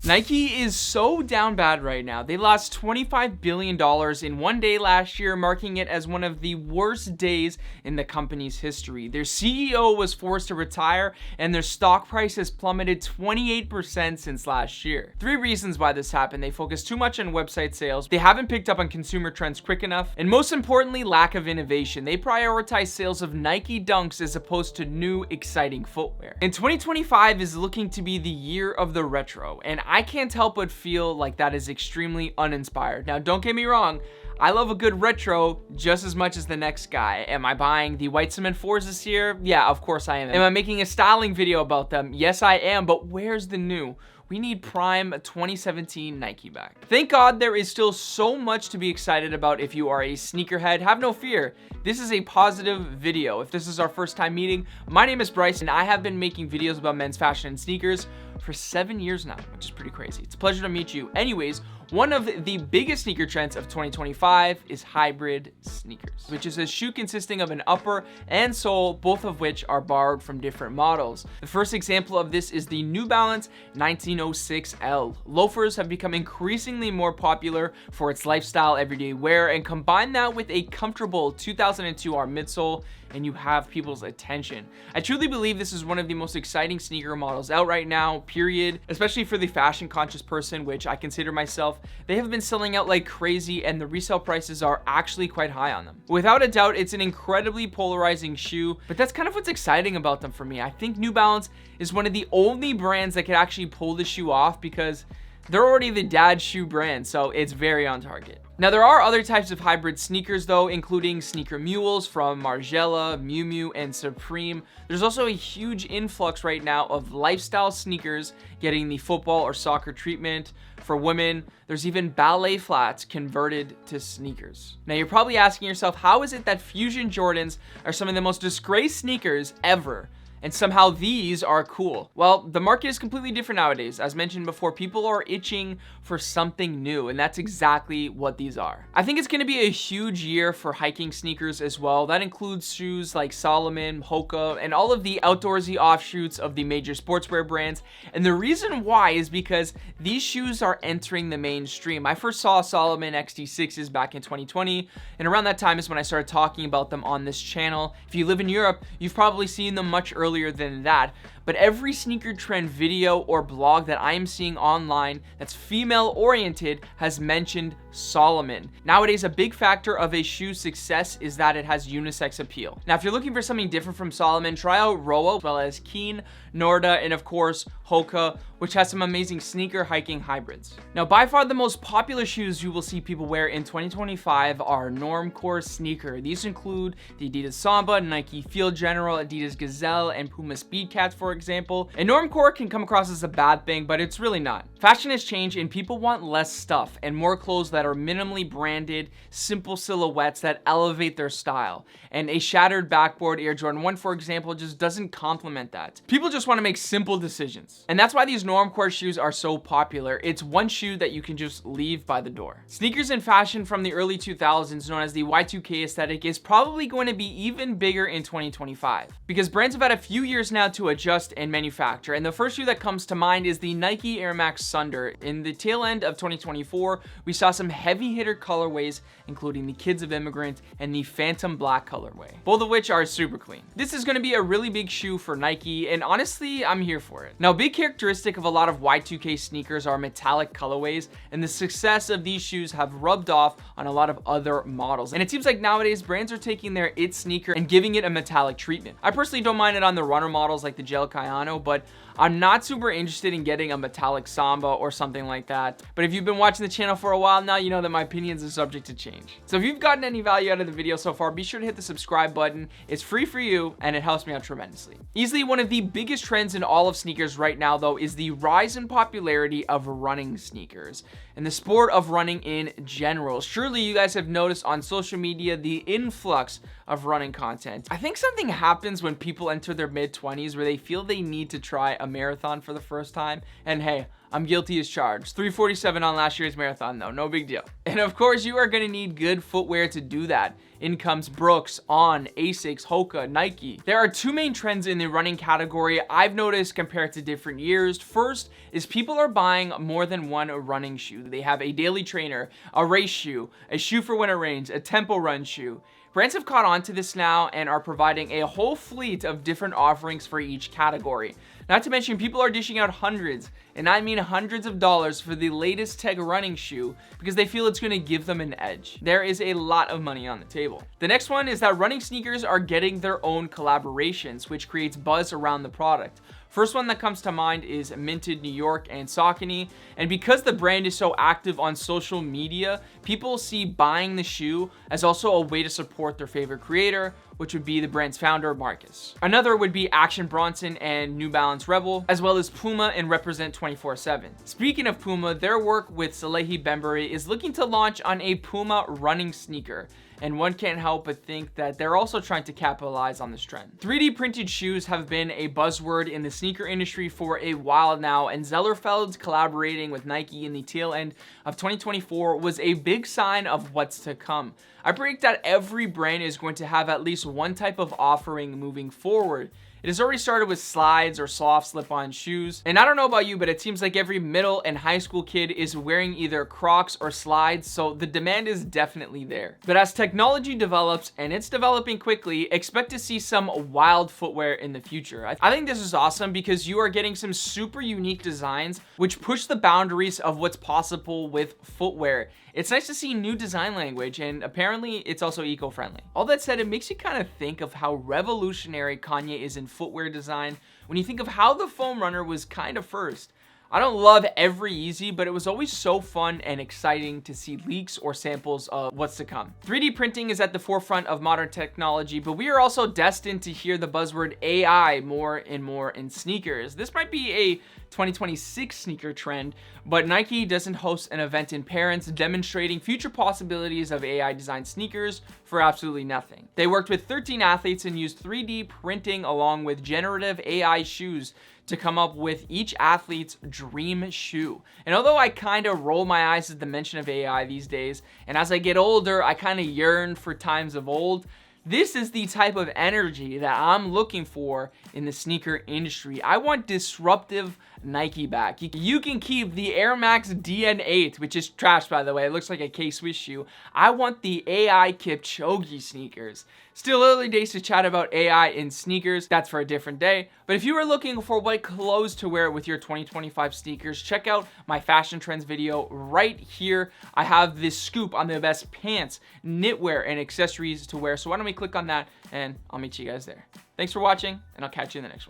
Nike is so down bad right now. They lost $25 billion in one day last year, marking it as one of the worst days in the company's history. Their CEO was forced to retire, and their stock price has plummeted 28% since last year. 3 reasons why this happened: they focused too much on website sales, they haven't picked up on consumer trends quick enough, and most importantly, lack of innovation. They prioritize sales of Nike Dunks as opposed to new, exciting footwear. And 2025 is looking to be the year of the retro, and I can't help but feel like that is extremely uninspired. Now, don't get me wrong, I love a good retro just as much as the next guy. Am I buying the white cement 4s this year? Yeah, of course I am. Am I making a styling video about them? Yes, I am, but where's the new? We need prime 2017 Nike back. Thank God there is still so much to be excited about if you are a sneakerhead. Have no fear. This is a positive video. If this is our first time meeting, my name is Bryce, and I have been making videos about men's fashion and sneakers for 7 years now, which is pretty crazy. It's a pleasure to meet you. Anyways, one of the biggest sneaker trends of 2025 is hybrid sneakers, which is a shoe consisting of an upper and sole, both of which are borrowed from different models. The first example of this is the New Balance 1906L. Loafers have become increasingly more popular for its lifestyle everyday wear, and combine that with a comfortable 2002R midsole, and you have people's attention. I truly believe this is one of the most exciting sneaker models out right now, period, especially for the fashion conscious person, which I consider myself. They have been selling out like crazy, and the resale prices are actually quite high on them. Without a doubt, it's an incredibly polarizing shoe, but that's kind of what's exciting about them for me. I think New Balance is one of the only brands that can actually pull the shoe off, because they're already the dad shoe brand, so it's very on target. Now, there are other types of hybrid sneakers though, including sneaker mules from Margiela, Miu Miu, and Supreme. There's also a huge influx right now of lifestyle sneakers getting the football or soccer treatment. For women, there's even ballet flats converted to sneakers. Now, you're probably asking yourself, how is it that Fusion Jordans are some of the most disgraced sneakers ever, and somehow these are cool? Well, the market is completely different nowadays. As mentioned before, people are itching for something new, and that's exactly what these are. I think it's going to be a huge year for hiking sneakers as well. That includes shoes like Salomon, Hoka, and all of the outdoorsy offshoots of the major sportswear brands. And the reason why is because these shoes are entering the mainstream. I first saw Salomon XT6s back in 2020, and around that time is when I started talking about them on this channel. If you live in Europe, you've probably seen them much earlier than that, but every sneaker trend video or blog that I am seeing online that's female oriented has mentioned Salomon. Nowadays, a big factor of a shoe's success is that it has unisex appeal. Now, if you're looking for something different from Salomon, try out Roa, as well as Keen, Norda, and of course Hoka, which has some amazing sneaker hiking hybrids. Now, by far the most popular shoes you will see people wear in 2025 are Normcore Sneaker. These include the Adidas Samba, Nike Field General, Adidas Gazelle, and Puma Speedcats, for example. And Normcore can come across as a bad thing, but it's really not. Fashion has changed, and people want less stuff and more clothes that are minimally branded, simple silhouettes that elevate their style. And a shattered backboard Air Jordan 1, for example, just doesn't complement that. People just want to make simple decisions. And that's why these Normcore shoes are so popular. It's one shoe that you can just leave by the door. Sneakers in fashion from the early 2000s, known as the Y2k aesthetic, is probably going to be even bigger in 2025, because brands have had a few years now to adjust and manufacture. And the first shoe that comes to mind is the Nike Air Max Sunder. In the tail end of 2024, we saw some heavy hitter colorways, including the Kids of Immigrant and the Phantom Black colorway, both of which are super clean. This is going to be a really big shoe for Nike, and honestly, I'm here for it. Now, a big characteristic of a lot of Y2k sneakers are metallic colorways, and the success of these shoes have rubbed off on a lot of other models. And it seems like nowadays brands are taking their It sneaker and giving it a metallic treatment. I personally don't mind it on the runner models like the Gel Cayano, but I'm not super interested in getting a metallic Samba or something like that. But if you've been watching the channel for a while now, you know that my opinions are subject to change. So if you've gotten any value out of the video so far, be sure to hit the subscribe button. It's free for you, and it helps me out tremendously. Easily one of the biggest trends in all of sneakers right now, though, is the rise in popularity of running sneakers and the sport of running in general. Surely you guys have noticed on social media the influx of running content. I think something happens when people enter their mid-20s where they feel they need to try a marathon for the first time. And hey, I'm guilty as charged. 3:47 on last year's marathon though, no big deal. And of course, you are gonna need good footwear to do that. In comes Brooks, On, Asics, Hoka, Nike. There are two main trends in the running category I've noticed compared to different years. First is people are buying more than one running shoe. They have a daily trainer, a race shoe, a shoe for when it rains, a tempo run shoe. Brands have caught on to this now and are providing a whole fleet of different offerings for each category. Not to mention, people are dishing out hundreds, and I mean hundreds of dollars for the latest tech running shoe because they feel it's going to give them an edge. There is a lot of money on the table. The next one is that running sneakers are getting their own collaborations, which creates buzz around the product. First one that comes to mind is Minted New York and Saucony, and because the brand is so active on social media, people see buying the shoe as also a way to support their favorite creator, which would be the brand's founder, Marcus. Another would be Action Bronson and New Balance Rebel, as well as Puma and Represent 24/7. Speaking of Puma, their work with Salehi Bembury is looking to launch on a Puma running sneaker, and one can't help but think that they're also trying to capitalize on this trend. 3D printed shoes have been a buzzword in the sneaker industry for a while now, and Zellerfeld collaborating with Nike in the tail end of 2024 was a big sign of what's to come. I predict that every brand is going to have at least one type of offering moving forward. It has already started with slides or soft slip-on shoes. And I don't know about you, but it seems like every middle and high school kid is wearing either Crocs or slides, so the demand is definitely there. But as technology develops, and it's developing quickly, expect to see some wild footwear in the future. I think this is awesome because you are getting some super unique designs which push the boundaries of what's possible with footwear. It's nice to see new design language, and apparently it's also eco-friendly. All that said, it makes you kind of think of how revolutionary Kanye is in footwear design when you think of how the foam runner was kind of first. I don't love every Yeezy, but it was always so fun and exciting to see leaks or samples of what's to come. 3D printing is at the forefront of modern technology, but we are also destined to hear the buzzword AI more and more in sneakers. This might be a 2026 sneaker trend, but Nike doesn't host an event in Paris demonstrating future possibilities of AI designed sneakers for absolutely nothing. They worked with 13 athletes and used 3D printing along with generative AI shoes to come up with each athlete's dream shoe. And although I kind of roll my eyes at the mention of AI these days, and as I get older, I kind of yearn for times of old, this is the type of energy that I'm looking for in the sneaker industry. I want disruptive Nike back. You can keep the Air Max DN8, which is trash by the way, it looks like a K-Swiss shoe. I want the AI Kipchoge sneakers. Still early days to chat about AI in sneakers, that's for a different day. But if you are looking for what clothes to wear with your 2025 sneakers, check out my fashion trends video right here. I have this scoop on the best pants, knitwear, and accessories to wear. So why don't we click on that and I'll meet you guys there. Thanks for watching, and I'll catch you in the next one.